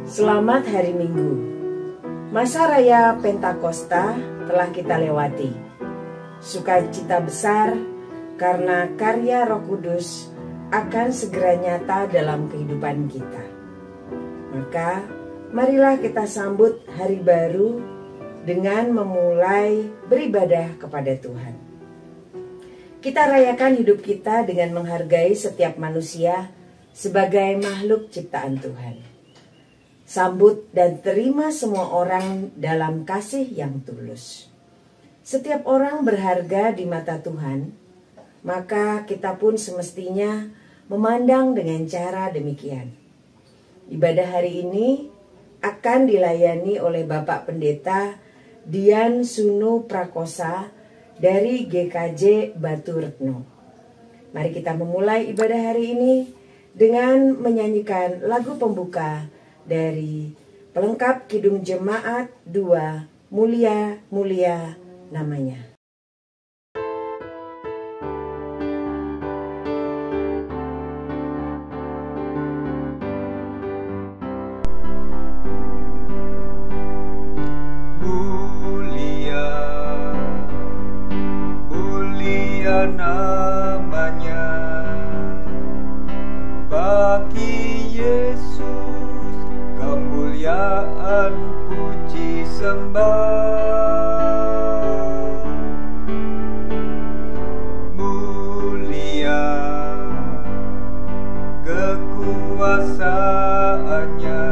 Selamat hari Minggu. Masa Raya Pentakosta telah kita lewati. Sukacita besar karena karya Roh Kudus akan segera nyata dalam kehidupan kita. Maka marilah kita sambut hari baru dengan memulai beribadah kepada Tuhan. Kita rayakan hidup kita dengan menghargai setiap manusia sebagai makhluk ciptaan Tuhan. Sambut dan terima semua orang dalam kasih yang tulus. Setiap orang berharga di mata Tuhan, maka kita pun semestinya memandang dengan cara demikian. Ibadah hari ini akan dilayani oleh Bapak Pendeta Dian Sunu Prakosa dari GKJ Batu Retno. Mari kita memulai ibadah hari ini dengan menyanyikan lagu pembuka dari pelengkap Kidung Jemaat 2, Mulia Mulia Namanya. Mulia, mulia namanya bagi Yesus. Kemuliaan puji sembah, mulia kekuasaannya,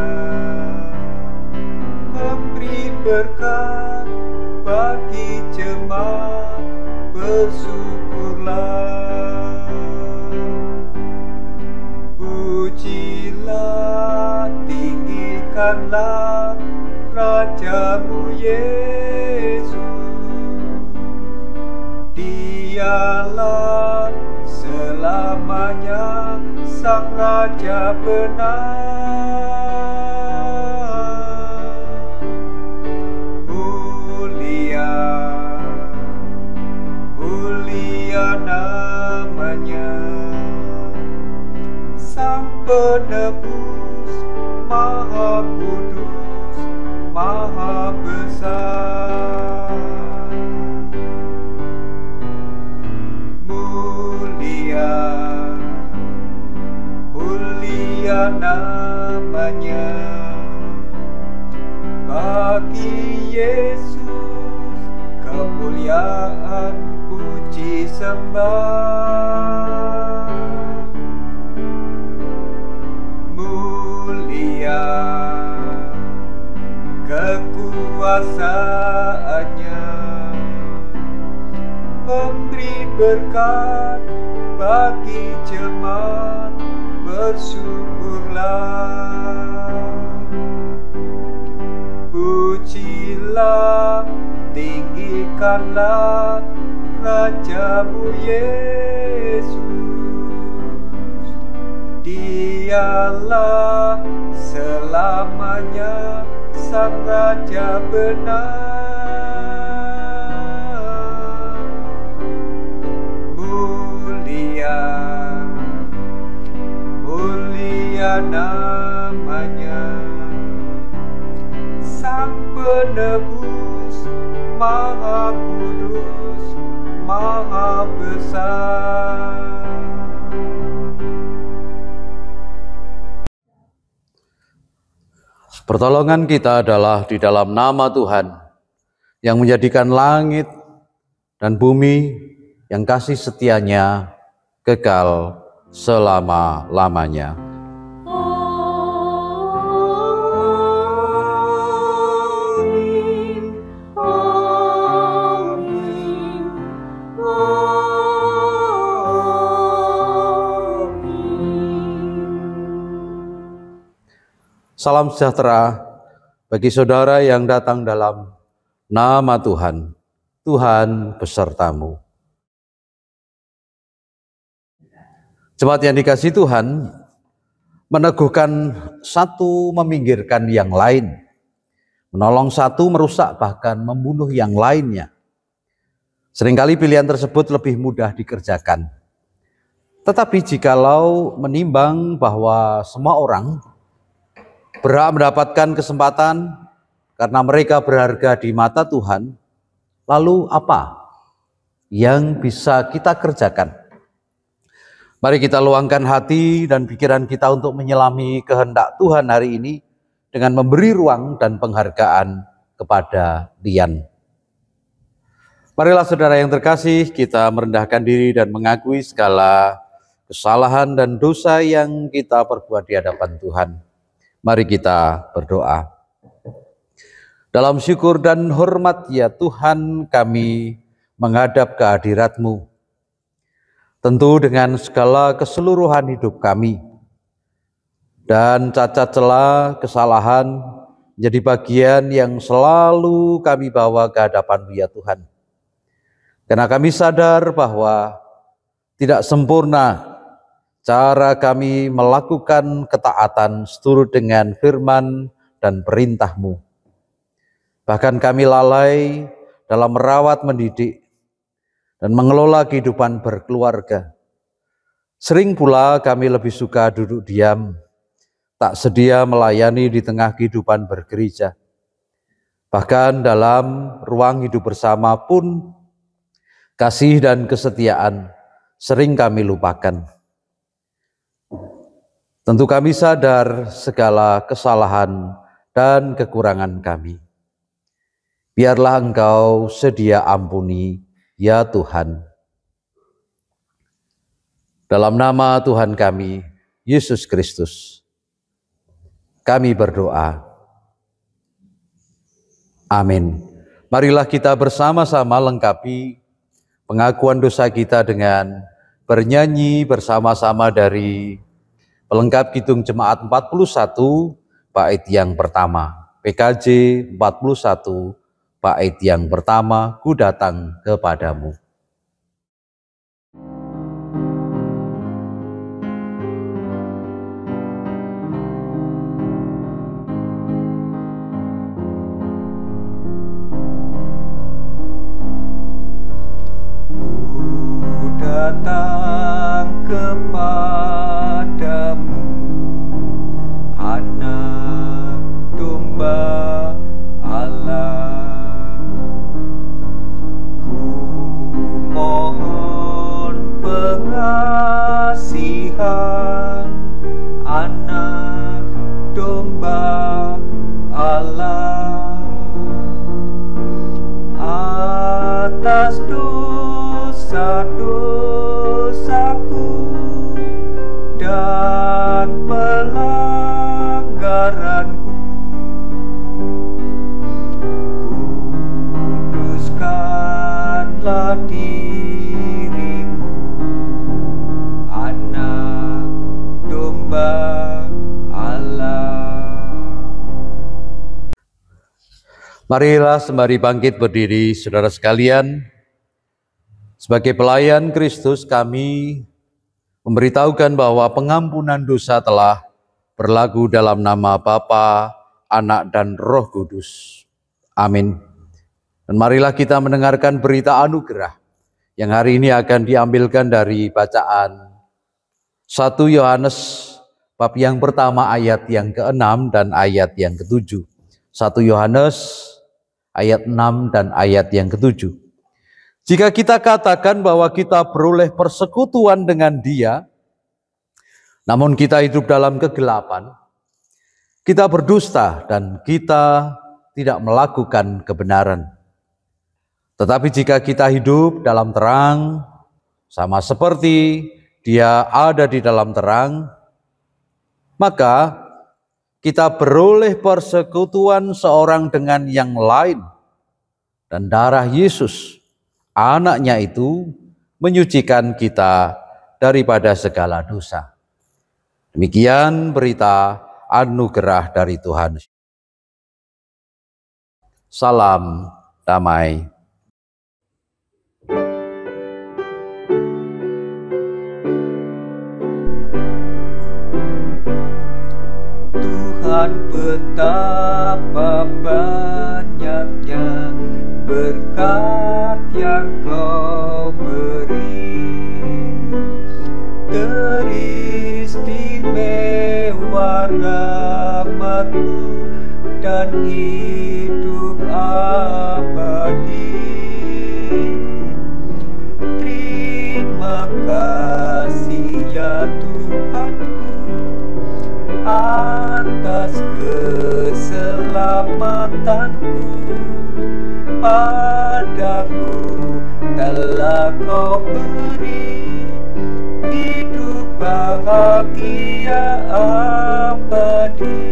memberi berkat bagi jemaat, bersyukurlah, pujilah, tinggikanlah Rajamu Yesus. Dialah selamanya Sang Raja benar. Mulia, mulia namanya Sang Penebus, Maha Kudus, Maha Besar. Mulia, mulia namanya bagi Yesus. Kemuliaan puji sembah, mulia kekuasaannya, memberi berkat bagi jemaat, bersyukurlah, pujilah, tinggikanlah Rajamu Yesus. Dialah selamanya Sang Raja benar. Mulia, mulia namanya Sang Penebus, Maha Kudus, Maha Besar. Pertolongan kita adalah di dalam nama Tuhan yang menjadikan langit dan bumi, yang kasih setianya kekal selama-lamanya. Salam sejahtera bagi saudara yang datang dalam nama Tuhan. Tuhan besertamu. Jemaat yang dikasihi Tuhan, meneguhkan satu meminggirkan yang lain. Menolong satu merusak bahkan membunuh yang lainnya. Seringkali pilihan tersebut lebih mudah dikerjakan. Tetapi jikalau menimbang bahwa semua orang berhak mendapatkan kesempatan karena mereka berharga di mata Tuhan, lalu apa yang bisa kita kerjakan? Mari kita luangkan hati dan pikiran kita untuk menyelami kehendak Tuhan hari ini dengan memberi ruang dan penghargaan kepada Dian. Marilah saudara yang terkasih, kita merendahkan diri dan mengakui segala kesalahan dan dosa yang kita perbuat di hadapan Tuhan. Mari kita berdoa. Dalam syukur dan hormat ya Tuhan, kami menghadap ke hadirat-Mu. Tentu dengan segala keseluruhan hidup kami. Dan cacat celah, kesalahan menjadi bagian yang selalu kami bawa ke hadapan-Mu ya Tuhan. Karena kami sadar bahwa tidak sempurna cara kami melakukan ketaatan seturut dengan firman dan perintah-Mu. Bahkan kami lalai dalam merawat, mendidik, dan mengelola kehidupan berkeluarga. Sering pula kami lebih suka duduk diam, tak sedia melayani di tengah kehidupan bergereja. Bahkan dalam ruang hidup bersama pun, kasih dan kesetiaan sering kami lupakan. Tentu kami sadar segala kesalahan dan kekurangan kami. Biarlah Engkau sedia ampuni, ya Tuhan. Dalam nama Tuhan kami, Yesus Kristus, kami berdoa. Amin. Marilah kita bersama-sama lengkapi pengakuan dosa kita dengan bernyanyi bersama-sama dari pelengkap Kidung Jemaat 41, bait yang pertama. PKJ 41, bait yang pertama, Ku datang kepadamu. Ku datang kepadamu, Anak Domba Allah. Ku mohon pengasihan, Anak Domba Allah. Atas dosa-dosaku dan pelanggaranku, kuduskanlah diriku, Anak Domba Allah. Marilah sembari bangkit berdiri, saudara sekalian. Sebagai pelayan Kristus, kami memberitahukan bahwa pengampunan dosa telah berlaku dalam nama Bapa, Anak, dan Roh Kudus. Amin. Dan marilah kita mendengarkan berita anugerah yang hari ini akan diambilkan dari bacaan 1 Yohanes bab yang pertama ayat yang ke-6 dan ayat yang ke-7. 1 Yohanes ayat 6 dan ayat yang ke-7. Jika kita katakan bahwa kita beroleh persekutuan dengan Dia, namun kita hidup dalam kegelapan, kita berdusta dan kita tidak melakukan kebenaran. Tetapi jika kita hidup dalam terang, sama seperti Dia ada di dalam terang, maka kita beroleh persekutuan seorang dengan yang lain. Dan darah Yesus, anaknya itu, menyucikan kita daripada segala dosa. Demikian berita anugerah dari Tuhan. Salam damai. Tuhan, betapa banyaknya berkat yang Kau beri, teristimewa rahmat-Mu dan hidup abadi. Terima kasih ya Tuhanku atas keselamatanku. Padaku telah Kau beri hidup bahagia abadi.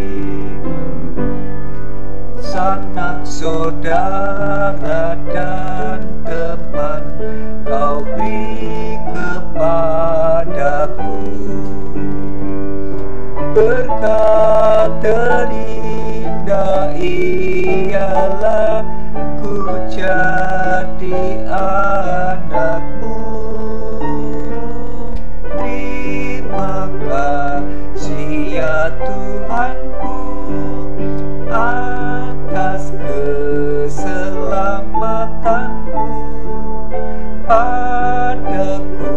Sanak saudara dan teman Kau beri kepadaku. Berkat terindah ialah ku jadi anak-Mu. Terima kasih ya Tuhanku atas keselamatanmu. Padaku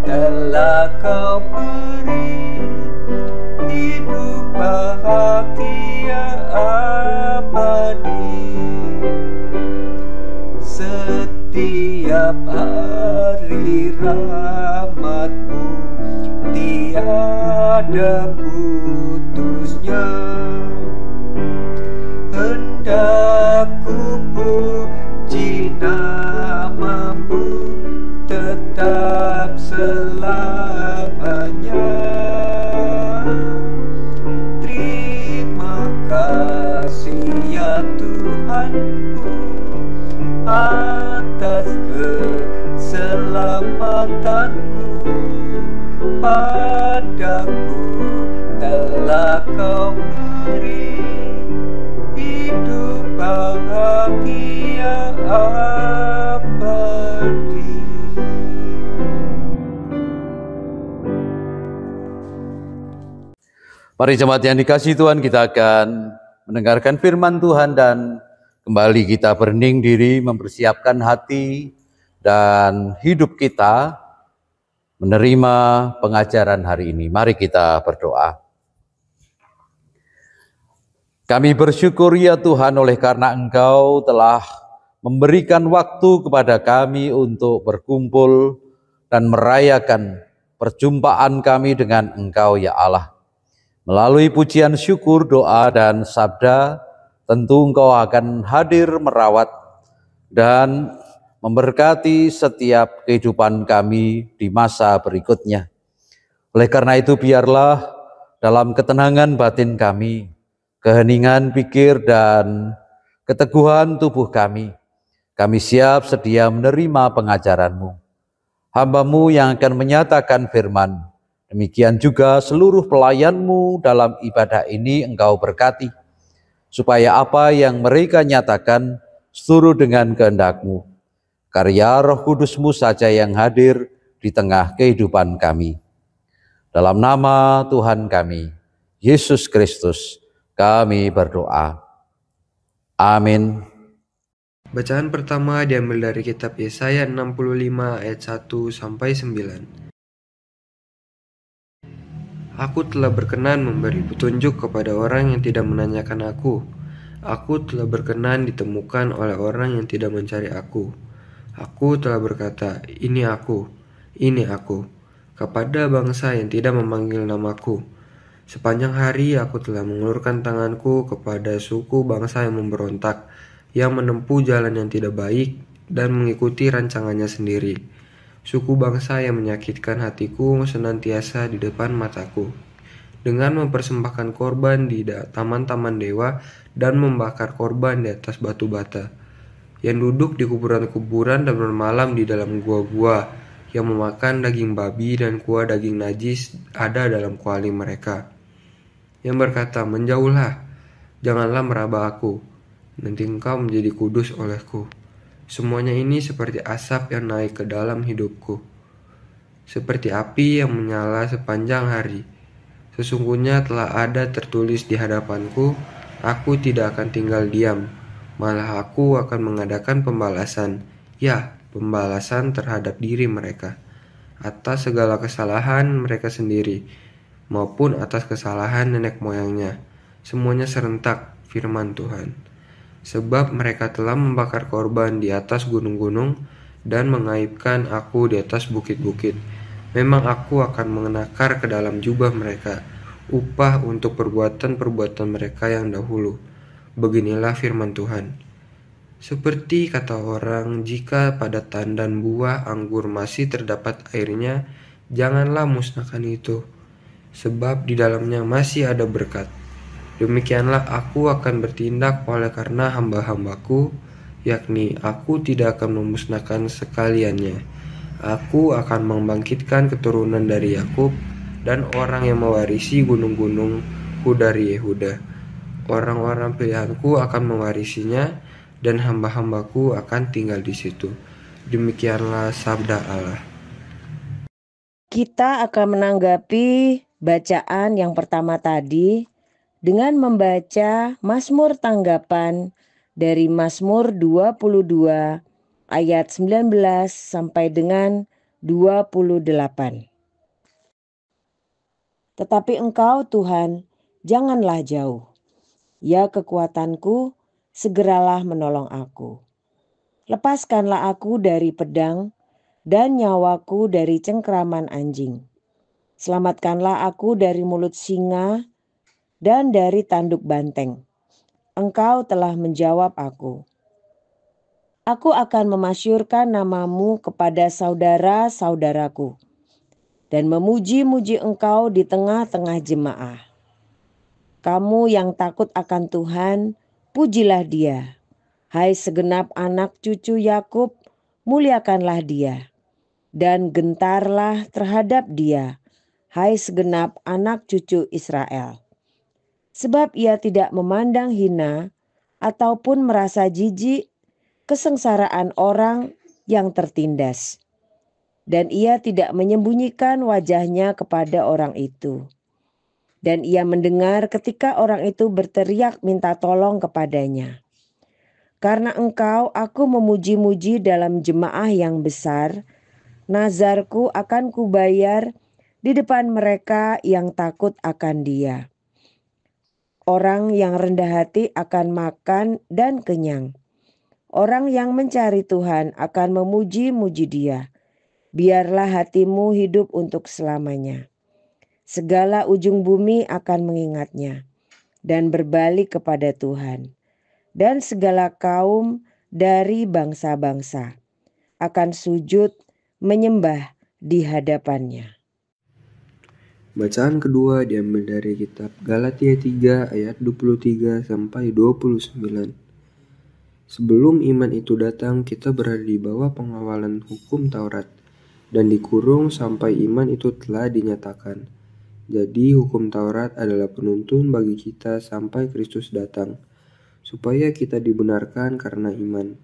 telah Kau beri hidup bahagia abadi. Setiap hari rahmat-Mu tiada putusnya. Hendak ku puji nama-Mu tetap selamanya. Terima kasih ya Tuhanku atas keselamatanku. Padaku telah Kau beri hidup bahagia abadi. Mari jemaat yang dikasihi Tuhan, kita akan mendengarkan firman Tuhan dan kembali kita berhening diri, mempersiapkan hati dan hidup kita menerima pengajaran hari ini. Mari kita berdoa. Kami bersyukur ya Tuhan oleh karena Engkau telah memberikan waktu kepada kami untuk berkumpul dan merayakan perjumpaan kami dengan Engkau ya Allah. Melalui pujian syukur, doa, dan sabda, tentu Engkau akan hadir merawat dan memberkati setiap kehidupan kami di masa berikutnya. Oleh karena itu biarlah dalam ketenangan batin kami, keheningan pikir dan keteguhan tubuh kami siap sedia menerima pengajaran-Mu. Hamba-Mu yang akan menyatakan firman, demikian juga seluruh pelayan-Mu dalam ibadah ini Engkau berkati, supaya apa yang mereka nyatakan seturut dengan kehendak-Mu. Karya Roh Kudus-Mu saja yang hadir di tengah kehidupan kami. Dalam nama Tuhan kami, Yesus Kristus, kami berdoa. Amin. Bacaan pertama diambil dari kitab Yesaya 65 ayat 1-9. Aku telah berkenan memberi petunjuk kepada orang yang tidak menanyakan aku. Aku telah berkenan ditemukan oleh orang yang tidak mencari aku. Aku telah berkata, ini aku, kepada bangsa yang tidak memanggil namaku. Sepanjang hari aku telah mengulurkan tanganku kepada suku bangsa yang memberontak, yang menempuh jalan yang tidak baik dan mengikuti rancangannya sendiri. Suku bangsa yang menyakitkan hatiku senantiasa di depan mataku, dengan mempersembahkan korban di taman-taman dewa dan membakar korban di atas batu bata, yang duduk di kuburan-kuburan dan bermalam di dalam gua-gua, yang memakan daging babi dan kuah daging najis ada dalam kuali mereka, yang berkata, "Menjauhlah, janganlah meraba aku, nanti engkau menjadi kudus olehku." Semuanya ini seperti asap yang naik ke dalam hidupku, seperti api yang menyala sepanjang hari. Sesungguhnya telah ada tertulis di hadapanku, aku tidak akan tinggal diam, malah aku akan mengadakan pembalasan, ya, pembalasan terhadap diri mereka, atas segala kesalahan mereka sendiri, maupun atas kesalahan nenek moyangnya. Semuanya serentak, firman Tuhan. Sebab mereka telah membakar korban di atas gunung-gunung dan mengaibkan aku di atas bukit-bukit. Memang aku akan mengenakar ke dalam jubah mereka upah untuk perbuatan-perbuatan mereka yang dahulu. Beginilah firman Tuhan. Seperti kata orang, jika pada tandan buah anggur masih terdapat airnya, janganlah musnahkan itu, sebab di dalamnya masih ada berkat. Demikianlah aku akan bertindak oleh karena hamba-hambaku, yakni aku tidak akan memusnahkan sekaliannya. Aku akan membangkitkan keturunan dari Yakub dan orang yang mewarisi gunung-gunungku dari Yehuda. Orang-orang pilihanku akan mewarisinya dan hamba-hambaku akan tinggal di situ. Demikianlah sabda Allah. Kita akan menanggapi bacaan yang pertama tadi dengan membaca Mazmur tanggapan dari Mazmur 22 ayat 19 sampai dengan 28. Tetapi Engkau Tuhan, janganlah jauh. Ya kekuatanku, segeralah menolong aku. Lepaskanlah aku dari pedang dan nyawaku dari cengkraman anjing. Selamatkanlah aku dari mulut singa dan dari tanduk banteng. Engkau telah menjawab aku. Aku akan memasyurkan namamu kepada saudara-saudaraku dan memuji-muji Engkau di tengah-tengah jemaah. Kamu yang takut akan Tuhan, pujilah Dia. Hai segenap anak cucu Yakub, muliakanlah Dia. Dan gentarlah terhadap Dia, hai segenap anak cucu Israel. Sebab Ia tidak memandang hina ataupun merasa jijik kesengsaraan orang yang tertindas. Dan Ia tidak menyembunyikan wajahnya kepada orang itu. Dan Ia mendengar ketika orang itu berteriak minta tolong kepadanya. Karena Engkau, aku memuji-muji dalam jemaah yang besar, nazarku akan kubayar di depan mereka yang takut akan Dia. Orang yang rendah hati akan makan dan kenyang. Orang yang mencari Tuhan akan memuji-muji Dia. Biarlah hatimu hidup untuk selamanya. Segala ujung bumi akan mengingatnya dan berbalik kepada Tuhan. Dan segala kaum dari bangsa-bangsa akan sujud menyembah di hadapannya. Bacaan kedua diambil dari kitab Galatia 3 ayat 23 sampai 29. Sebelum iman itu datang, kita berada di bawah pengawalan hukum Taurat dan dikurung sampai iman itu telah dinyatakan. Jadi hukum Taurat adalah penuntun bagi kita sampai Kristus datang, supaya kita dibenarkan karena iman.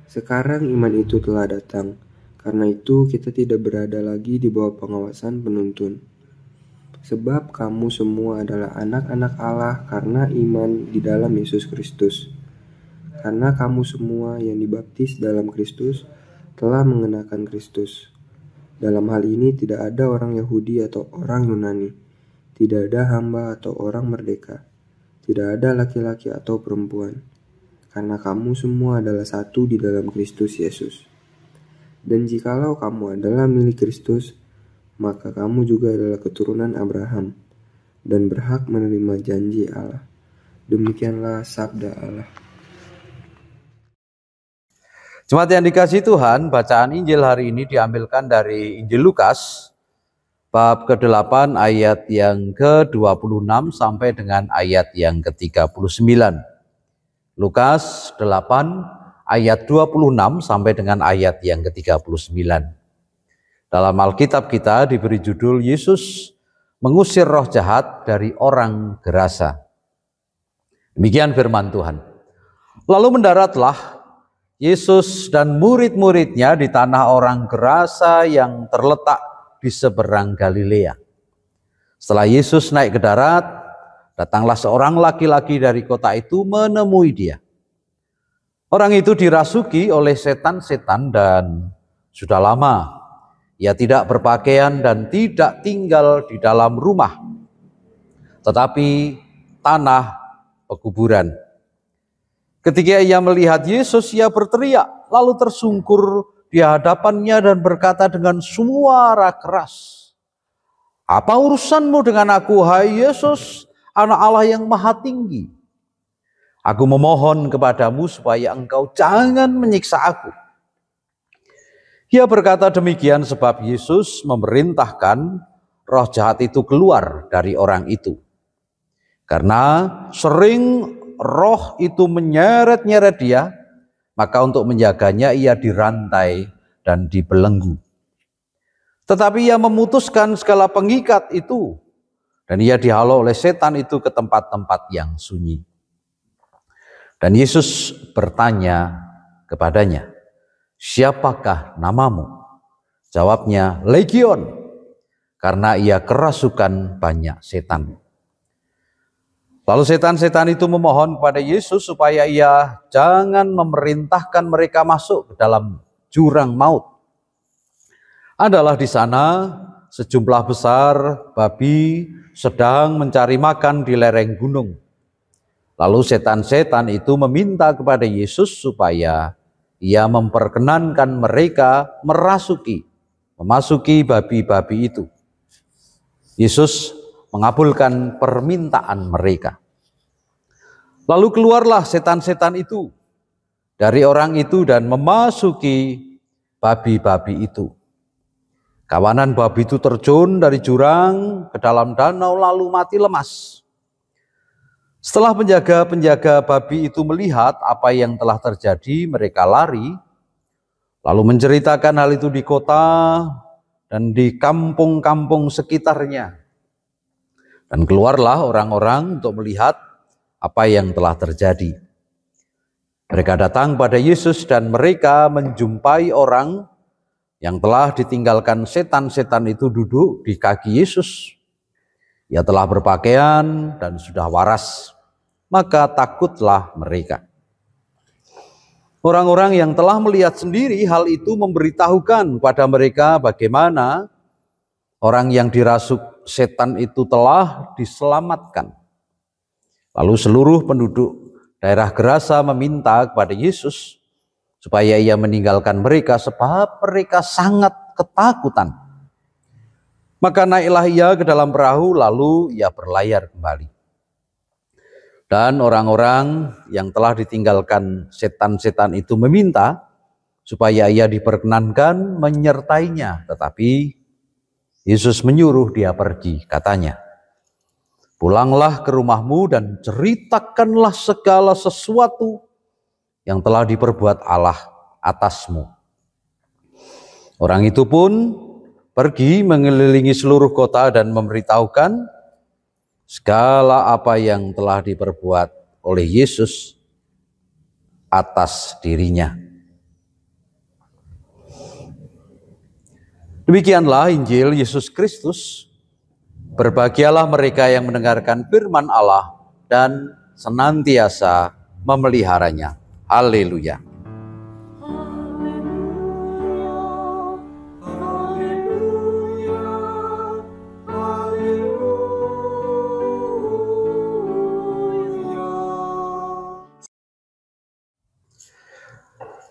Sekarang iman itu telah datang, karena itu kita tidak berada lagi di bawah pengawasan penuntun. Sebab kamu semua adalah anak-anak Allah karena iman di dalam Yesus Kristus. Karena kamu semua yang dibaptis dalam Kristus telah mengenakan Kristus. Dalam hal ini tidak ada orang Yahudi atau orang Yunani, tidak ada hamba atau orang merdeka, tidak ada laki-laki atau perempuan, karena kamu semua adalah satu di dalam Kristus Yesus. Dan jikalau kamu adalah milik Kristus, maka kamu juga adalah keturunan Abraham, dan berhak menerima janji Allah. Demikianlah sabda Allah. Jemaat yang dikasihi Tuhan, bacaan Injil hari ini diambilkan dari Injil Lukas, bab ke-8 ayat yang ke-26 sampai dengan ayat yang ke-39. Lukas 8 ayat 26 sampai dengan ayat yang ke-39. Dalam Alkitab kita diberi judul Yesus mengusir roh jahat dari orang Gerasa. Demikian firman Tuhan. Lalu mendaratlah Yesus dan murid-muridnya di tanah orang Gerasa yang terletak di seberang Galilea. Setelah Yesus naik ke darat, datanglah seorang laki-laki dari kota itu menemui dia. Orang itu dirasuki oleh setan-setan dan sudah lama ia tidak berpakaian dan tidak tinggal di dalam rumah, tetapi tanah pekuburan. Ketika ia melihat Yesus, ia berteriak, lalu tersungkur di hadapannya dan berkata dengan suara keras, "Apa urusanmu dengan aku, hai Yesus, Anak Allah yang Maha Tinggi? Aku memohon kepadamu supaya engkau jangan menyiksa aku." Ia berkata demikian sebab Yesus memerintahkan roh jahat itu keluar dari orang itu. Karena sering roh itu menyeret-nyeret dia, maka untuk menjaganya ia dirantai dan dibelenggu. Tetapi ia memutuskan segala pengikat itu, dan ia dihalau oleh setan itu ke tempat-tempat yang sunyi. Dan Yesus bertanya kepadanya, "Siapakah namamu?" Jawabnya, "Legion," karena ia kerasukan banyak setan. Lalu setan-setan itu memohon kepada Yesus supaya ia jangan memerintahkan mereka masuk ke dalam jurang maut. Adalah di sana sejumlah besar babi sedang mencari makan di lereng gunung. Lalu setan-setan itu meminta kepada Yesus supaya ia memperkenankan mereka memasuki babi-babi itu. Yesus mengabulkan permintaan mereka. Lalu keluarlah setan-setan itu dari orang itu dan memasuki babi-babi itu. Kawanan babi itu terjun dari jurang ke dalam danau lalu mati lemas. Setelah penjaga-penjaga babi itu melihat apa yang telah terjadi, mereka lari, lalu menceritakan hal itu di kota dan di kampung-kampung sekitarnya. Dan keluarlah orang-orang untuk melihat apa yang telah terjadi. Mereka datang pada Yesus dan mereka menjumpai orang yang telah ditinggalkan setan-setan itu duduk di kaki Yesus. Ia telah berpakaian dan sudah waras. Maka takutlah mereka. Orang-orang yang telah melihat sendiri hal itu memberitahukan kepada mereka bagaimana orang yang dirasuk setan itu telah diselamatkan. Lalu seluruh penduduk daerah Gerasa meminta kepada Yesus supaya ia meninggalkan mereka sebab mereka sangat ketakutan. Maka naiklah ia ke dalam perahu lalu ia berlayar kembali. Dan orang-orang yang telah ditinggalkan setan-setan itu meminta supaya ia diperkenankan menyertainya. Tetapi Yesus menyuruh dia pergi, katanya, "Pulanglah ke rumahmu dan ceritakanlah segala sesuatu yang telah diperbuat Allah atasmu." Orang itu pun pergi mengelilingi seluruh kota dan memberitahukan segala apa yang telah diperbuat oleh Yesus atas dirinya. Demikianlah Injil Yesus Kristus. Berbahagialah mereka yang mendengarkan firman Allah dan senantiasa memeliharanya. Haleluya.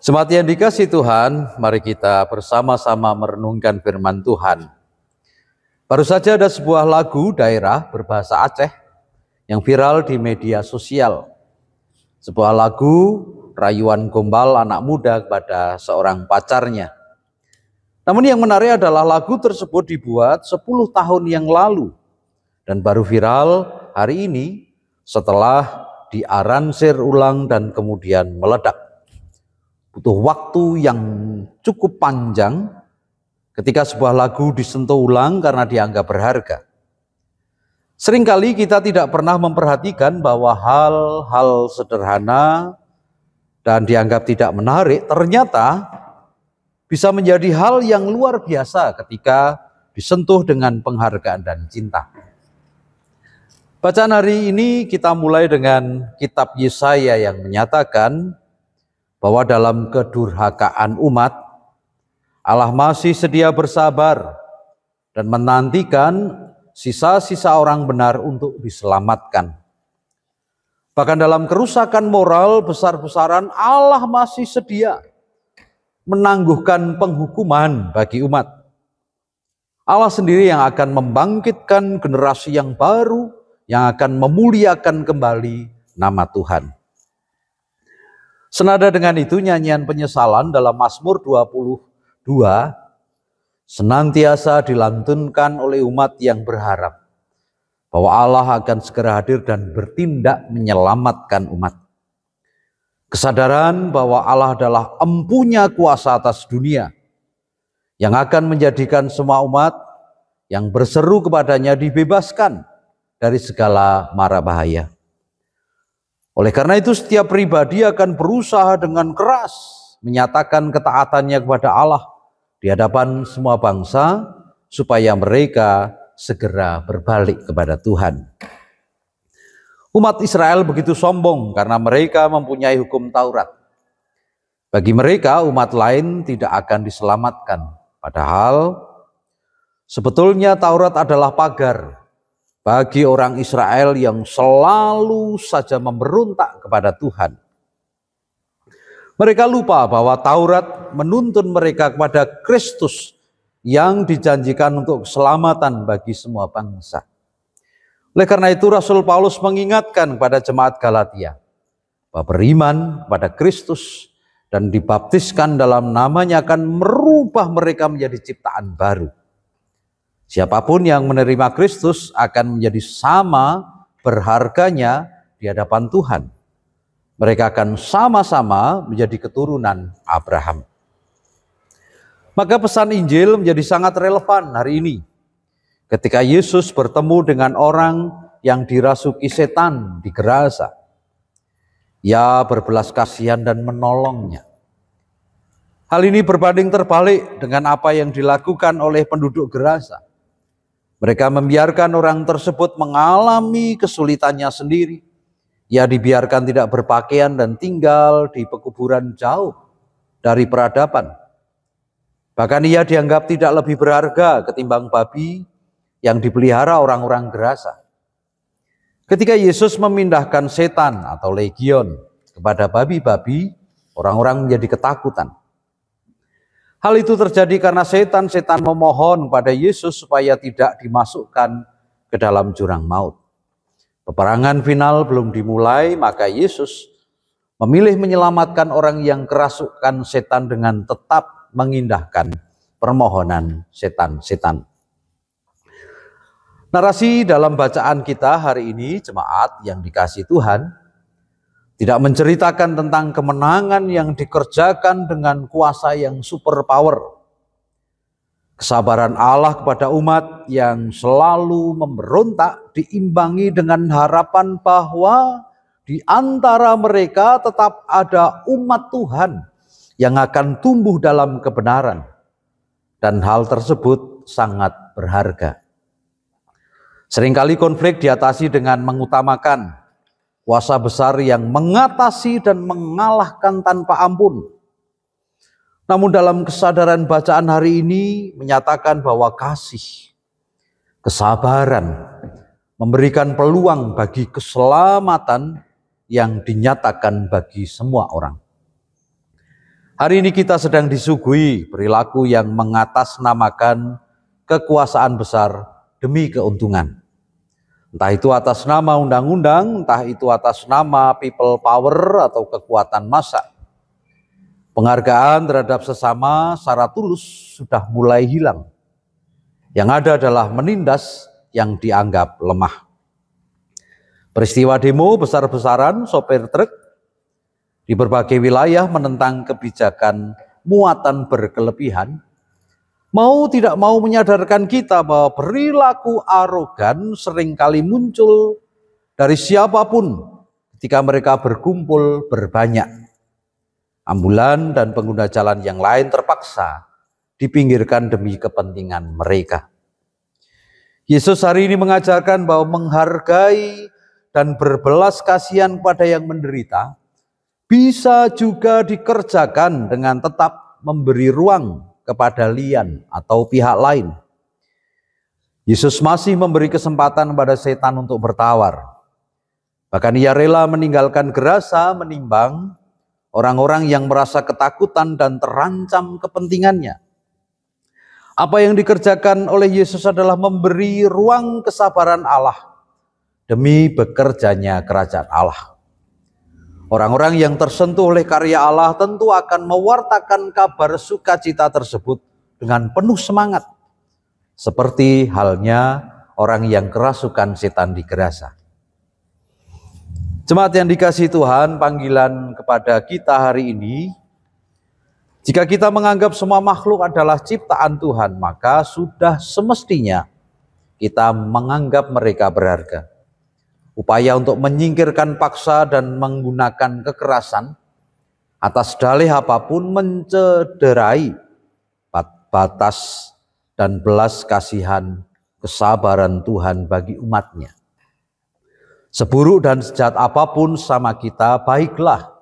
Jemaat yang dikasihi Tuhan, mari kita bersama-sama merenungkan firman Tuhan. Baru saja ada sebuah lagu daerah berbahasa Aceh yang viral di media sosial. Sebuah lagu rayuan gombal anak muda kepada seorang pacarnya. Namun yang menarik adalah lagu tersebut dibuat 10 tahun yang lalu dan baru viral hari ini setelah diaransir ulang dan kemudian meledak. Butuh waktu yang cukup panjang ketika sebuah lagu disentuh ulang karena dianggap berharga. Seringkali kita tidak pernah memperhatikan bahwa hal-hal sederhana dan dianggap tidak menarik ternyata bisa menjadi hal yang luar biasa ketika disentuh dengan penghargaan dan cinta. Bacaan hari ini kita mulai dengan kitab Yesaya yang menyatakan bahwa dalam kedurhakaan umat, Allah masih sedia bersabar dan menantikan sisa-sisa orang benar untuk diselamatkan. Bahkan dalam kerusakan moral besar-besaran, Allah masih sedia menangguhkan penghukuman bagi umat. Allah sendiri yang akan membangkitkan generasi yang baru, yang akan memuliakan kembali nama Tuhan. Senada dengan itu, nyanyian penyesalan dalam Mazmur 22 senantiasa dilantunkan oleh umat yang berharap bahwa Allah akan segera hadir dan bertindak menyelamatkan umat. Kesadaran bahwa Allah adalah empunya kuasa atas dunia yang akan menjadikan semua umat yang berseru kepadanya dibebaskan dari segala mara bahaya. Oleh karena itu setiap pribadi akan berusaha dengan keras menyatakan ketaatannya kepada Allah di hadapan semua bangsa supaya mereka segera berbalik kepada Tuhan. Umat Israel begitu sombong karena mereka mempunyai hukum Taurat. Bagi mereka umat lain tidak akan diselamatkan. Padahal sebetulnya Taurat adalah pagar bagi orang Israel yang selalu saja memberontak kepada Tuhan. Mereka lupa bahwa Taurat menuntun mereka kepada Kristus yang dijanjikan untuk keselamatan bagi semua bangsa. Oleh karena itu Rasul Paulus mengingatkan kepada jemaat Galatia bahwa beriman kepada Kristus dan dibaptiskan dalam namanya akan merubah mereka menjadi ciptaan baru. Siapapun yang menerima Kristus akan menjadi sama berharganya di hadapan Tuhan. Mereka akan sama-sama menjadi keturunan Abraham. Maka pesan Injil menjadi sangat relevan hari ini. Ketika Yesus bertemu dengan orang yang dirasuki setan di Gerasa. Ia berbelas kasihan dan menolongnya. Hal ini berbanding terbalik dengan apa yang dilakukan oleh penduduk Gerasa. Mereka membiarkan orang tersebut mengalami kesulitannya sendiri. Ia dibiarkan tidak berpakaian dan tinggal di pekuburan jauh dari peradaban. Bahkan ia dianggap tidak lebih berharga ketimbang babi yang dipelihara orang-orang Gerasa. Ketika Yesus memindahkan setan atau legion kepada babi-babi, orang-orang menjadi ketakutan. Hal itu terjadi karena setan-setan memohon kepada Yesus supaya tidak dimasukkan ke dalam jurang maut. Peperangan final belum dimulai, maka Yesus memilih menyelamatkan orang yang kerasukan setan dengan tetap mengindahkan permohonan setan-setan. Narasi dalam bacaan kita hari ini, jemaat yang dikasihi Tuhan, tidak menceritakan tentang kemenangan yang dikerjakan dengan kuasa yang super power. Kesabaran Allah kepada umat yang selalu memberontak diimbangi dengan harapan bahwa di antara mereka tetap ada umat Tuhan yang akan tumbuh dalam kebenaran. Dan hal tersebut sangat berharga. Seringkali konflik diatasi dengan mengutamakan kuasa besar yang mengatasi dan mengalahkan tanpa ampun. Namun dalam kesadaran bacaan hari ini menyatakan bahwa kasih, kesabaran, memberikan peluang bagi keselamatan yang dinyatakan bagi semua orang. Hari ini kita sedang disuguhi perilaku yang mengatasnamakan kekuasaan besar demi keuntungan. Entah itu atas nama undang-undang, entah itu atas nama people power atau kekuatan massa. Penghargaan terhadap sesama secara tulus sudah mulai hilang. Yang ada adalah menindas yang dianggap lemah. Peristiwa demo besar-besaran sopir truk di berbagai wilayah menentang kebijakan muatan berkelebihan, mau tidak mau menyadarkan kita bahwa perilaku arogan seringkali muncul dari siapapun ketika mereka berkumpul berbanyak. Ambulan dan pengguna jalan yang lain terpaksa dipinggirkan demi kepentingan mereka. Yesus hari ini mengajarkan bahwa menghargai dan berbelas kasihan kepada yang menderita bisa juga dikerjakan dengan tetap memberi ruang kepada lian atau pihak lain. Yesus masih memberi kesempatan kepada setan untuk bertawar. Bahkan ia rela meninggalkan gerasa menimbang orang-orang yang merasa ketakutan dan terancam kepentingannya. Apa yang dikerjakan oleh Yesus adalah memberi ruang kesabaran Allah demi bekerjanya kerajaan Allah. Orang-orang yang tersentuh oleh karya Allah tentu akan mewartakan kabar sukacita tersebut dengan penuh semangat. Seperti halnya orang yang kerasukan setan di gerasa. Jemaat yang dikasihi Tuhan, panggilan kepada kita hari ini, jika kita menganggap semua makhluk adalah ciptaan Tuhan, maka sudah semestinya kita menganggap mereka berharga. Upaya untuk menyingkirkan paksa dan menggunakan kekerasan atas dalih apapun mencederai batas dan belas kasihan kesabaran Tuhan bagi umatnya. Seburuk dan sejahat apapun sama kita, baiklah.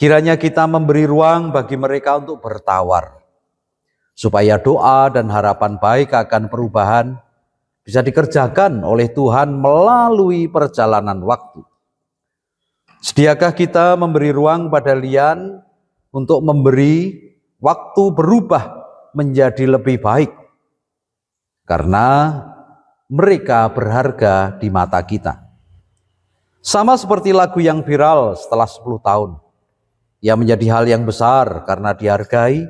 Kiranya kita memberi ruang bagi mereka untuk bertawar, supaya doa dan harapan baik akan perubahan bisa dikerjakan oleh Tuhan melalui perjalanan waktu. Sediakah kita memberi ruang pada lian untuk memberi waktu berubah menjadi lebih baik? Karena mereka berharga di mata kita. Sama seperti lagu yang viral setelah 10 tahun. Ia menjadi hal yang besar karena dihargai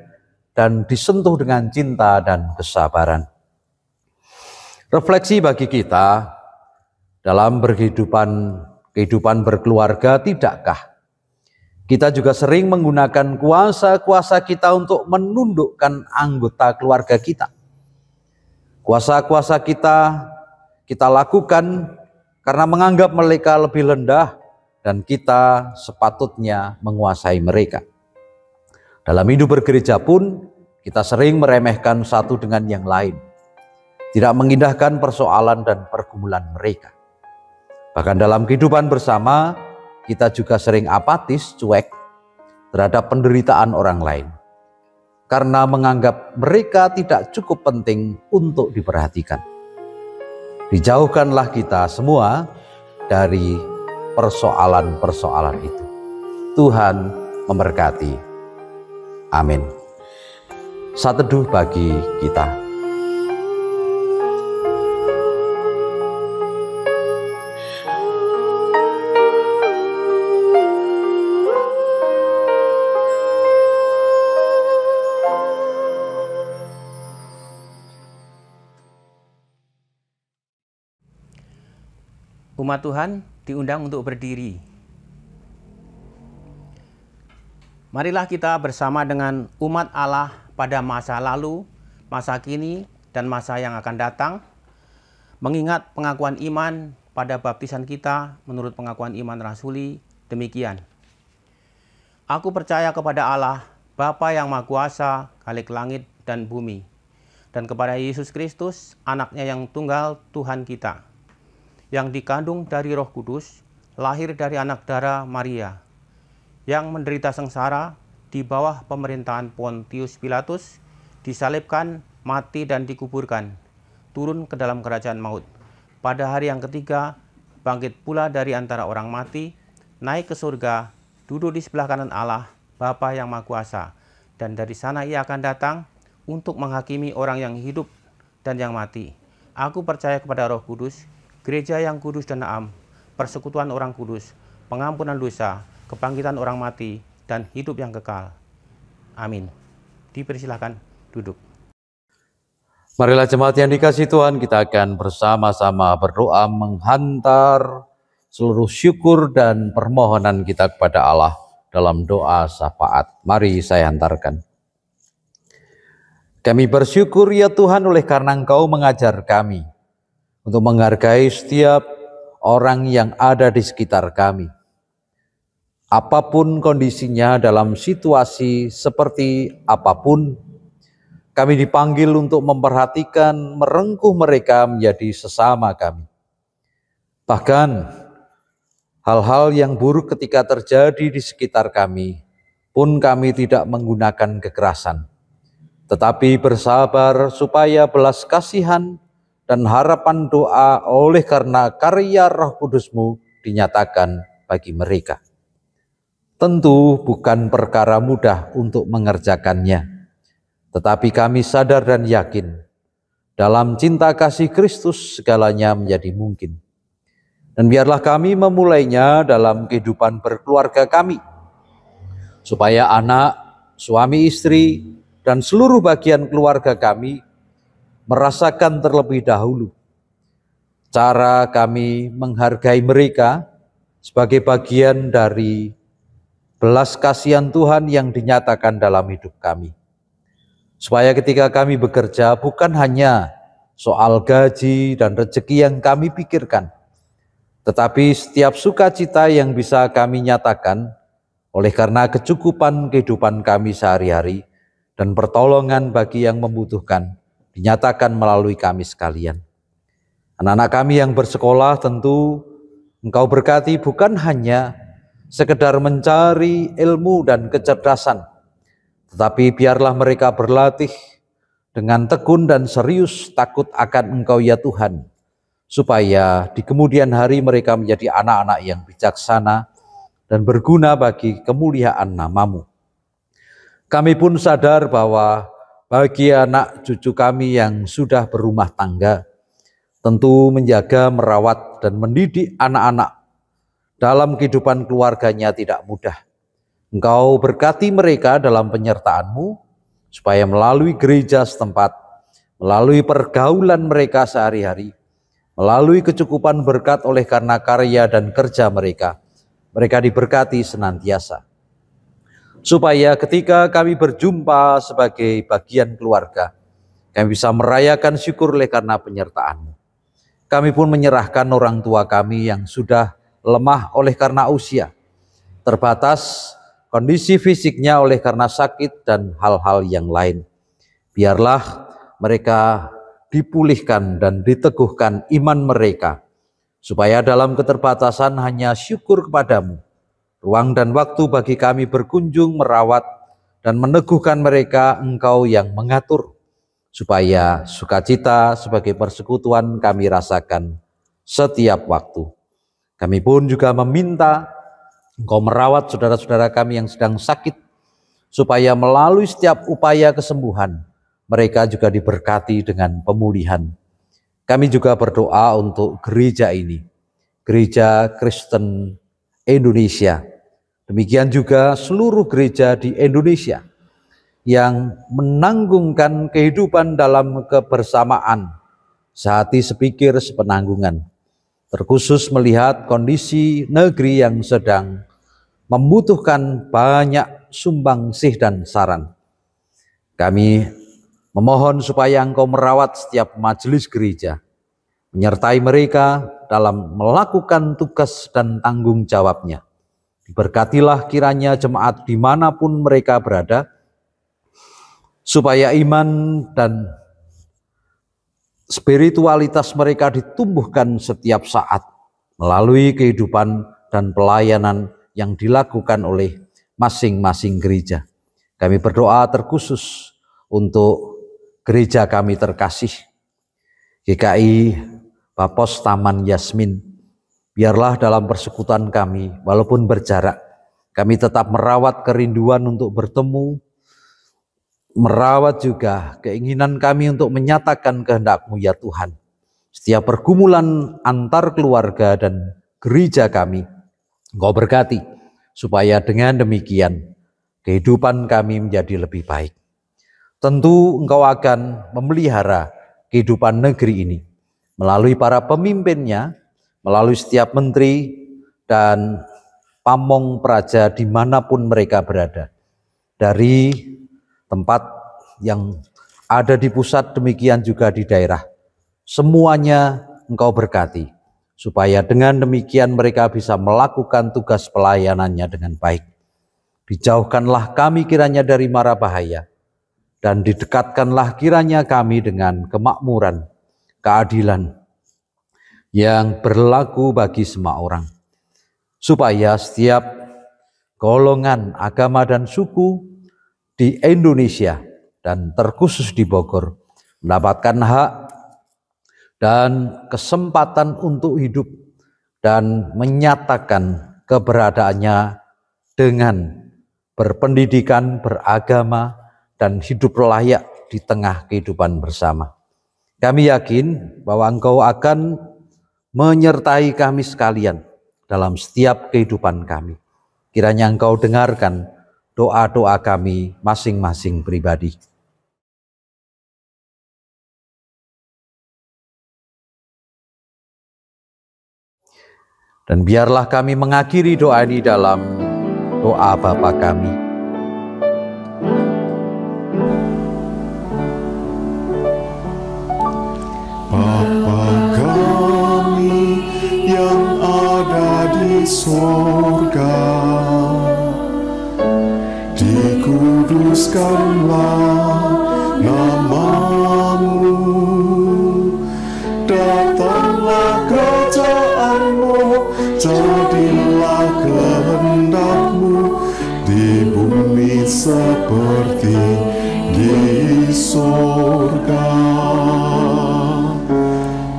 dan disentuh dengan cinta dan kesabaran. Refleksi bagi kita dalam kehidupan berkeluarga, tidakkah kita juga sering menggunakan kuasa-kuasa kita untuk menundukkan anggota keluarga kita? Kuasa-kuasa kita lakukan karena menganggap mereka lebih rendah dan kita sepatutnya menguasai mereka. Dalam hidup bergereja pun kita sering meremehkan satu dengan yang lain, tidak mengindahkan persoalan dan pergumulan mereka. Bahkan dalam kehidupan bersama, kita juga sering apatis, cuek terhadap penderitaan orang lain, karena menganggap mereka tidak cukup penting untuk diperhatikan. Dijauhkanlah kita semua dari persoalan-persoalan itu. Tuhan memberkati. Amin. Saat teduh bagi kita. Umat Tuhan diundang untuk berdiri. Marilah kita bersama dengan umat Allah pada masa lalu, masa kini, dan masa yang akan datang, mengingat pengakuan iman pada baptisan kita menurut pengakuan iman rasuli demikian. Aku percaya kepada Allah, Bapa yang Maha Kuasa, Khalik langit dan bumi, dan kepada Yesus Kristus, anaknya yang tunggal Tuhan kita, yang dikandung dari Roh Kudus, lahir dari anak darah Maria, yang menderita sengsara di bawah pemerintahan Pontius Pilatus, disalibkan, mati dan dikuburkan, turun ke dalam kerajaan maut. Pada hari yang ketiga, bangkit pula dari antara orang mati, naik ke surga, duduk di sebelah kanan Allah, Bapa yang Maha Kuasa, dan dari sana ia akan datang untuk menghakimi orang yang hidup dan yang mati. Aku percaya kepada Roh Kudus, gereja yang kudus dan am, persekutuan orang kudus, pengampunan dosa, kebangkitan orang mati, dan hidup yang kekal. Amin. Dipersilahkan duduk. Marilah jemaat yang dikasihi Tuhan, kita akan bersama-sama berdoa menghantar seluruh syukur dan permohonan kita kepada Allah dalam doa syafaat. Mari saya hantarkan. Kami bersyukur ya Tuhan oleh karena Engkau mengajar kami untuk menghargai setiap orang yang ada di sekitar kami. Apapun kondisinya, dalam situasi seperti apapun, kami dipanggil untuk memperhatikan, merengkuh mereka menjadi sesama kami. Bahkan hal-hal yang buruk ketika terjadi di sekitar kami pun kami tidak menggunakan kekerasan, tetapi bersabar supaya belas kasihan dan harapan doa oleh karena karya Roh Kudus-Mu dinyatakan bagi mereka. Tentu bukan perkara mudah untuk mengerjakannya, tetapi kami sadar dan yakin dalam cinta kasih Kristus segalanya menjadi mungkin. Dan biarlah kami memulainya dalam kehidupan berkeluarga kami, supaya anak, suami istri, dan seluruh bagian keluarga kami merasakan terlebih dahulu cara kami menghargai mereka sebagai bagian dari belas kasihan Tuhan yang dinyatakan dalam hidup kami. Supaya ketika kami bekerja bukan hanya soal gaji dan rezeki yang kami pikirkan, tetapi setiap sukacita yang bisa kami nyatakan oleh karena kecukupan kehidupan kami sehari-hari dan pertolongan bagi yang membutuhkan dinyatakan melalui kami sekalian. Anak-anak kami yang bersekolah tentu Engkau berkati bukan hanya sekedar mencari ilmu dan kecerdasan, tetapi biarlah mereka berlatih dengan tekun dan serius takut akan Engkau ya Tuhan, supaya di kemudian hari mereka menjadi anak-anak yang bijaksana dan berguna bagi kemuliaan nama-Mu. Kami pun sadar bahwa bagi anak cucu kami yang sudah berumah tangga, tentu menjaga, merawat, dan mendidik anak-anak dalam kehidupan keluarganya tidak mudah. Engkau berkati mereka dalam penyertaan-Mu, supaya melalui gereja setempat, melalui pergaulan mereka sehari-hari, melalui kecukupan berkat oleh karena karya dan kerja mereka, mereka diberkati senantiasa. Supaya ketika kami berjumpa sebagai bagian keluarga, kami bisa merayakan syukur oleh karena penyertaan-Mu. Kami pun menyerahkan orang tua kami yang sudah lemah oleh karena usia, terbatas kondisi fisiknya oleh karena sakit dan hal-hal yang lain. Biarlah mereka dipulihkan dan diteguhkan iman mereka, supaya dalam keterbatasan hanya syukur kepada-Mu. Ruang dan waktu bagi kami berkunjung, merawat, dan meneguhkan mereka Engkau yang mengatur, supaya sukacita sebagai persekutuan kami rasakan setiap waktu. Kami pun juga meminta Engkau merawat saudara-saudara kami yang sedang sakit, supaya melalui setiap upaya kesembuhan, mereka juga diberkati dengan pemulihan. Kami juga berdoa untuk gereja ini, Gereja Kristen Indonesia. Demikian juga seluruh gereja di Indonesia yang menanggungkan kehidupan dalam kebersamaan, sehati sepikir sepenanggungan. Terkhusus melihat kondisi negeri yang sedang membutuhkan banyak sumbangsih dan saran. Kami memohon supaya Engkau merawat setiap majelis gereja, menyertai mereka dalam melakukan tugas dan tanggung jawabnya. Diberkatilah kiranya jemaat dimanapun mereka berada, supaya iman dan spiritualitas mereka ditumbuhkan setiap saat melalui kehidupan dan pelayanan yang dilakukan oleh masing-masing gereja. Kami berdoa terkhusus untuk gereja kami terkasih, GKI Bapos Taman Yasmin. Biarlah dalam persekutuan kami, walaupun berjarak, kami tetap merawat kerinduan untuk bertemu, merawat juga keinginan kami untuk menyatakan kehendak-Mu ya Tuhan. setiap pergumulan antar keluarga dan gereja kami Engkau berkati, supaya dengan demikian kehidupan kami menjadi lebih baik. Tentu Engkau akan memelihara kehidupan negeri ini melalui para pemimpinnya, melalui setiap menteri dan pamong praja dimanapun mereka berada. Dari tempat yang ada di pusat, demikian juga di daerah. Semuanya Engkau berkati, supaya dengan demikian mereka bisa melakukan tugas pelayanannya dengan baik. Dijauhkanlah kami kiranya dari mara bahaya, dan didekatkanlah kiranya kami dengan kemakmuran, keadilan yang berlaku bagi semua orang, supaya setiap golongan, agama, dan suku di Indonesia dan terkhusus di Bogor mendapatkan hak dan kesempatan untuk hidup dan menyatakan keberadaannya dengan berpendidikan, beragama, dan hidup layak di tengah kehidupan bersama. Kami yakin bahwa Engkau akan menyertai kami sekalian dalam setiap kehidupan kami. Kiranya Engkau dengarkan doa-doa kami masing-masing pribadi. Dan biarlah kami mengakhiri doa ini dalam doa Bapa kami. Bapa kami yang ada di surga, dikuduskanlah nama-Mu, datanglah kerajaan-Mu, jadilah kehendak-Mu di bumi seperti di surga.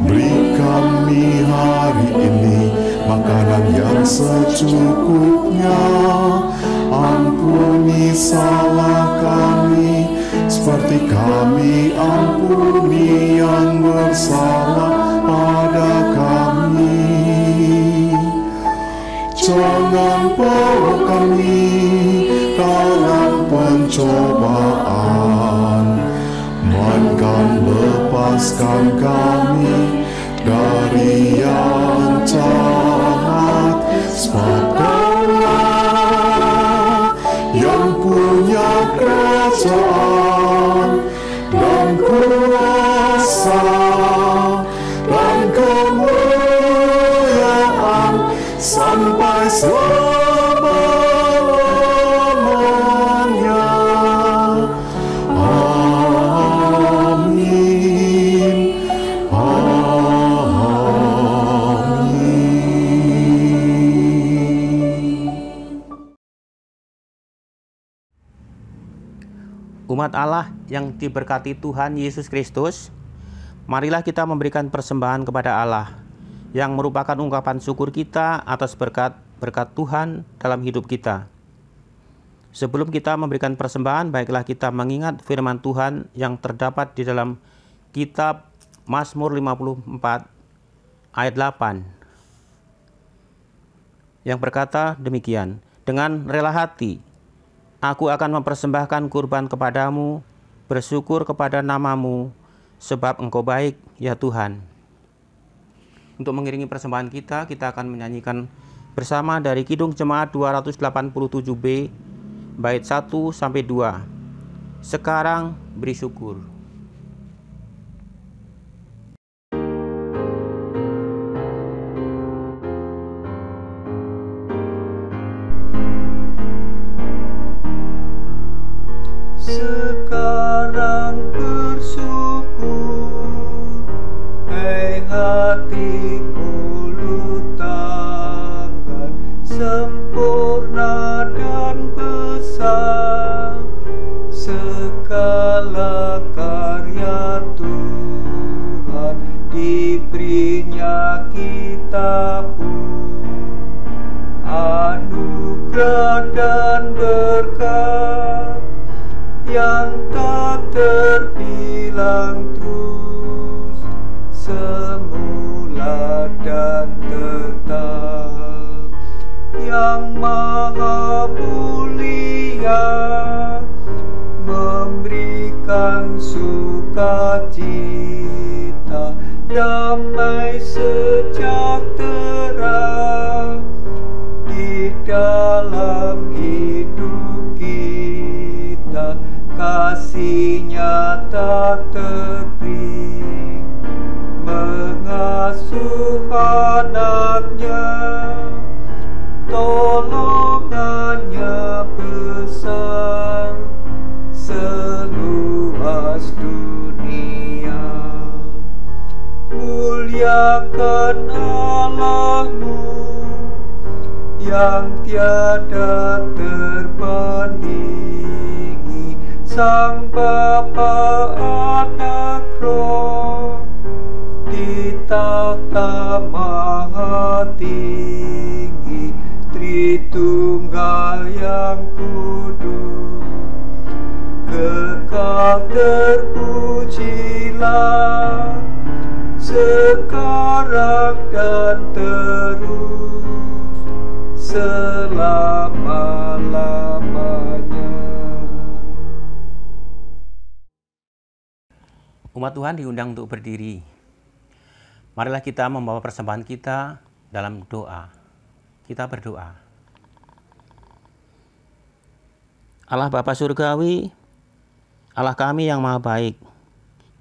Beri kami hari ini makanan yang secukupnya, ampuni salah kami seperti kami ampuni yang bersalah pada kami. Jangan bawa kami dalam pencobaan, melainkan lepaskan kami dari yang jahat. Sebab Daulah yang punya kerajaan dan kuasa dan kemuliaan sampai selama-lamanya. Amin. Umat Allah yang diberkati Tuhan Yesus Kristus, marilah kita memberikan persembahan kepada Allah yang merupakan ungkapan syukur kita atas berkat Tuhan dalam hidup kita. Sebelum kita memberikan persembahan, baiklah kita mengingat firman Tuhan yang terdapat di dalam kitab Mazmur 54 ayat 8 yang berkata demikian, dengan rela hati aku akan mempersembahkan kurban kepadamu, bersyukur kepada nama-Mu, sebab Engkau baik, ya Tuhan. Untuk mengiringi persembahan kita akan menyanyikan bersama dari Kidung Jemaat 287B, bait 1-2. Sekarang beri syukur. Sekarang bersyukur, hei hati ulu tangan, sempurna dan besar segala karya Tuhan, diberinya kita pun anugerah dan berkat yang tak terbilang terus. sukacita, damai sejahtera di dalam hidup kita, kasih-Nya tak terbit, mengasuh anak-Nya, tolongan-Nya besar seluas dunia. Muliakan Allah-Mu yang tiada terbandingi, Sang Bapa Anak Roh di takhta maha tinggi, Tritunggal yang kudus, kekal terpujilah sekarang dan terus selama-lamanya. Umat Tuhan diundang untuk berdiri. Marilah kita membawa persembahan kita dalam doa. Kita berdoa. Allah Bapa Surgawi, Allah kami yang maha baik,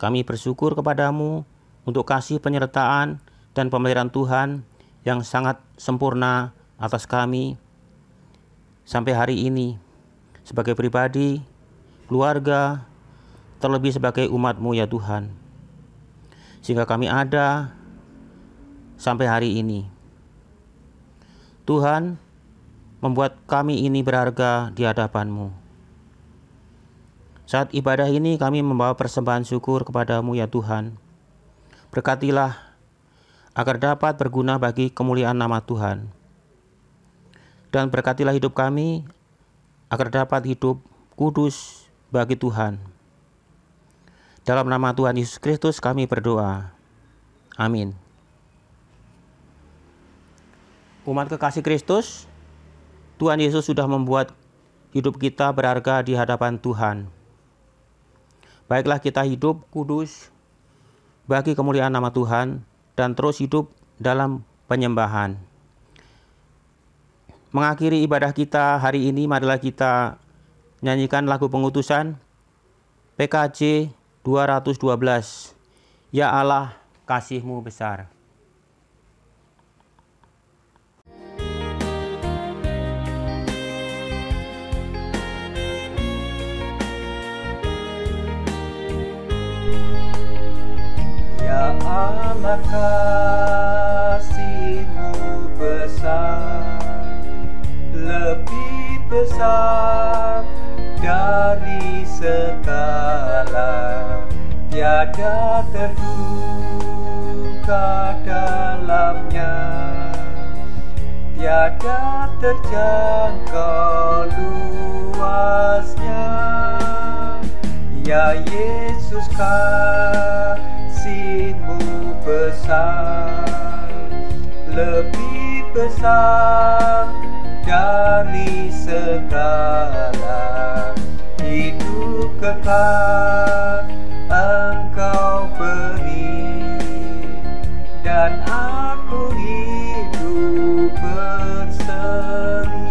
kami bersyukur kepadamu untuk kasih penyertaan dan pemeliharaan Tuhan yang sangat sempurna atas kami sampai hari ini, sebagai pribadi, keluarga, terlebih sebagai umat-Mu ya Tuhan, sehingga kami ada sampai hari ini. Tuhan, membuat kami ini berharga di hadapan-Mu. Saat ibadah ini kami membawa persembahan syukur kepadamu ya Tuhan. Berkatilah agar dapat berguna bagi kemuliaan nama Tuhan. Dan berkatilah hidup kami agar dapat hidup kudus bagi Tuhan. Dalam nama Tuhan Yesus Kristus kami berdoa. Amin. Umat kekasih Kristus, Tuhan Yesus sudah membuat hidup kita berharga di hadapan Tuhan. Baiklah kita hidup kudus bagi kemuliaan nama Tuhan dan terus hidup dalam penyembahan. Mengakhiri ibadah kita hari ini, marilah kita nyanyikan lagu pengutusan PKJ 212. Ya Allah, kasih-Mu besar. Ya Allah, kasih-Mu besar, lebih besar dari segala, tiada terduga dalamnya, tiada terjangkau luasnya. Ya Yesus, kasih-Mu besar, lebih besar dari segala, hidup kekal Engkau beri, dan aku hidup berseri.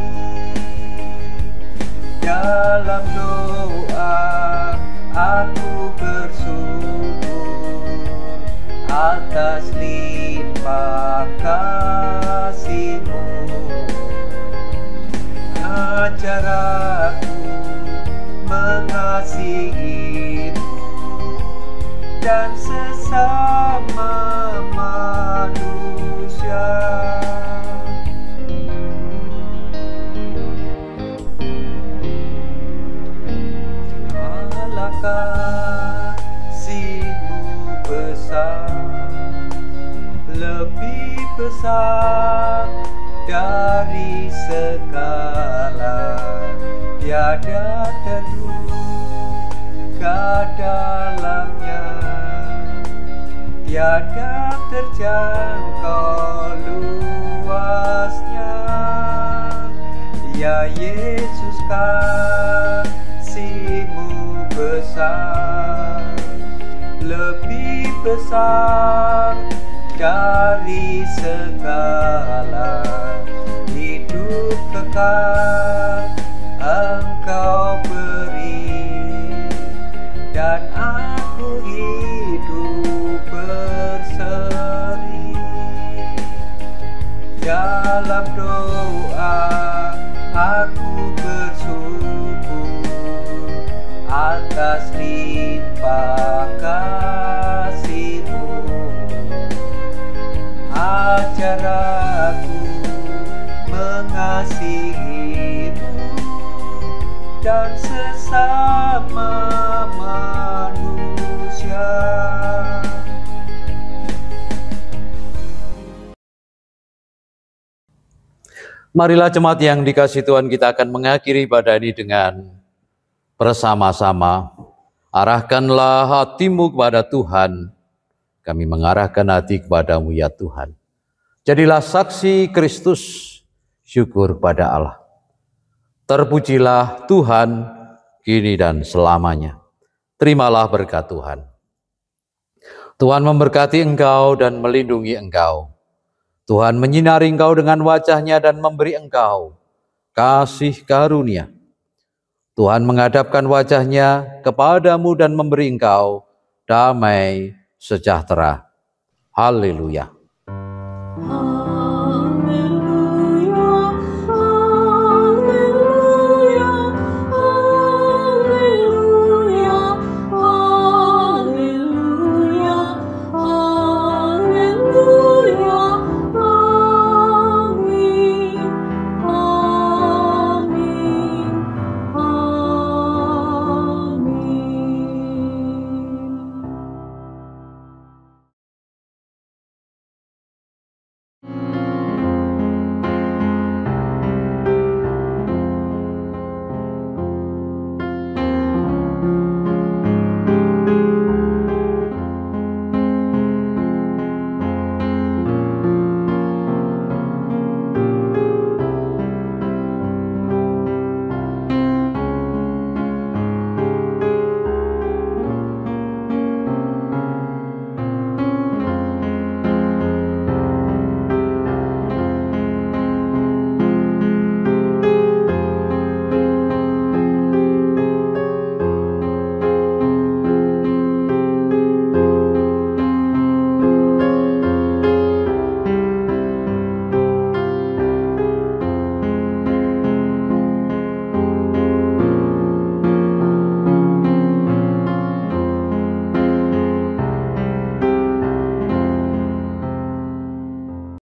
Dalam doa aku bersyukur atas limpah kasih-Mu. Ajar aku mengasihi-Mu dan sesama manusia. Allah, kasih-Mu besar, lebih besar dari segala, tiada terduga dalamnya, tiada terjangkau luasnya. Ya Yesus, kasih-Mu besar, lebih besar dari segala hidup kekal Engkau beri, dan aku hidup berseri. Dalam doa aku bersyukur atas limpah kasih-Mu. Ajar aku mengasihi-Mu dan sesama manusia. Marilah jemaat yang dikasihi Tuhan, kita akan mengakhiri ibadah ini dengan bersama-sama. Arahkanlah hatimu kepada Tuhan, kami mengarahkan hati kepadamu ya Tuhan. Jadilah saksi Kristus, syukur pada Allah. Terpujilah Tuhan kini dan selamanya. Terimalah berkat Tuhan. Tuhan memberkati engkau dan melindungi engkau. Tuhan menyinari engkau dengan wajah-Nya dan memberi engkau kasih karunia. Tuhan menghadapkan wajah-Nya kepadamu dan memberi engkau damai sejahtera. Haleluya.